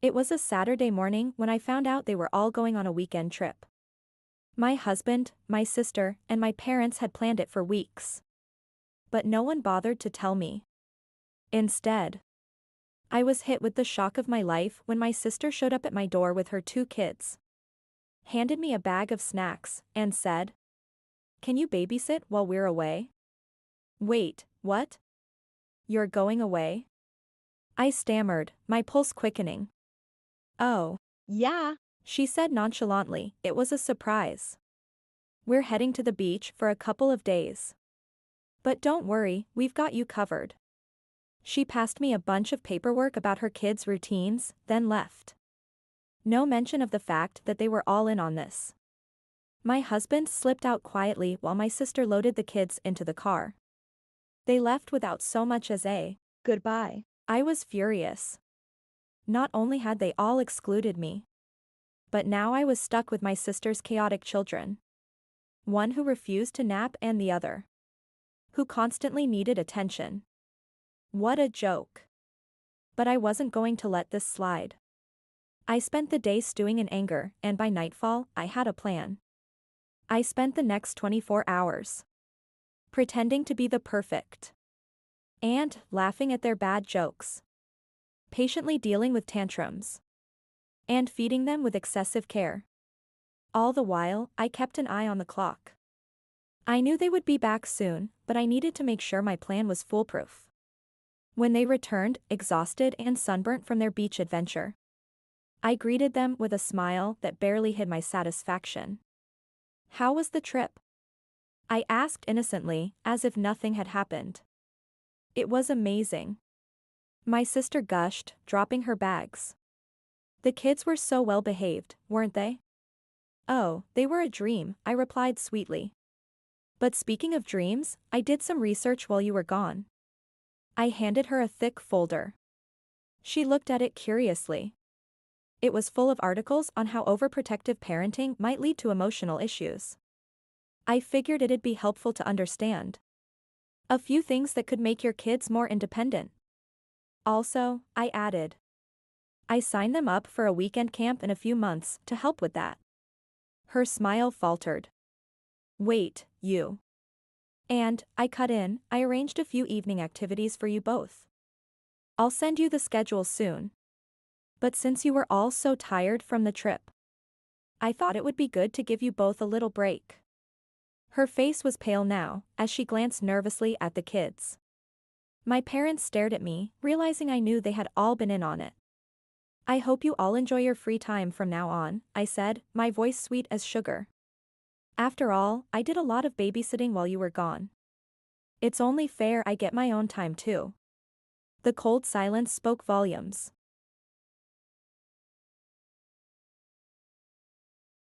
It was a Saturday morning when I found out they were all going on a weekend trip. My husband, my sister, and my parents had planned it for weeks. But no one bothered to tell me. Instead, I was hit with the shock of my life when my sister showed up at my door with her two kids, handed me a bag of snacks, and said, "Can you babysit while we're away?" Wait, what? You're going away? I stammered, my pulse quickening. Oh, yeah, she said nonchalantly. It was a surprise. We're heading to the beach for a couple of days. But don't worry, we've got you covered. She passed me a bunch of paperwork about her kids' routines, then left. No mention of the fact that they were all in on this. My husband slipped out quietly while my sister loaded the kids into the car. They left without so much as a goodbye. I was furious. Not only had they all excluded me, but now I was stuck with my sister's chaotic children. One who refused to nap and the other who constantly needed attention. What a joke. But I wasn't going to let this slide. I spent the day stewing in anger, and by nightfall, I had a plan. I spent the next 24 hours pretending to be the perfect and laughing at their bad jokes, patiently dealing with tantrums, and feeding them with excessive care. All the while, I kept an eye on the clock. I knew they would be back soon, but I needed to make sure my plan was foolproof. When they returned, exhausted and sunburnt from their beach adventure, I greeted them with a smile that barely hid my satisfaction. How was the trip? I asked innocently, as if nothing had happened. It was amazing. My sister gushed, dropping her bags. The kids were so well behaved, weren't they? Oh, they were a dream, I replied sweetly. But speaking of dreams, I did some research while you were gone. I handed her a thick folder. She looked at it curiously. It was full of articles on how overprotective parenting might lead to emotional issues. I figured it'd be helpful to understand a few things that could make your kids more independent. Also, I added, I signed them up for a weekend camp in a few months to help with that. Her smile faltered. Wait, you. And, I cut in, I arranged a few evening activities for you both. I'll send you the schedule soon. But since you were all so tired from the trip, I thought it would be good to give you both a little break. Her face was pale now, as she glanced nervously at the kids. My parents stared at me, realizing I knew they had all been in on it. I hope you all enjoy your free time from now on, I said, my voice sweet as sugar. After all, I did a lot of babysitting while you were gone. It's only fair I get my own time too. The cold silence spoke volumes.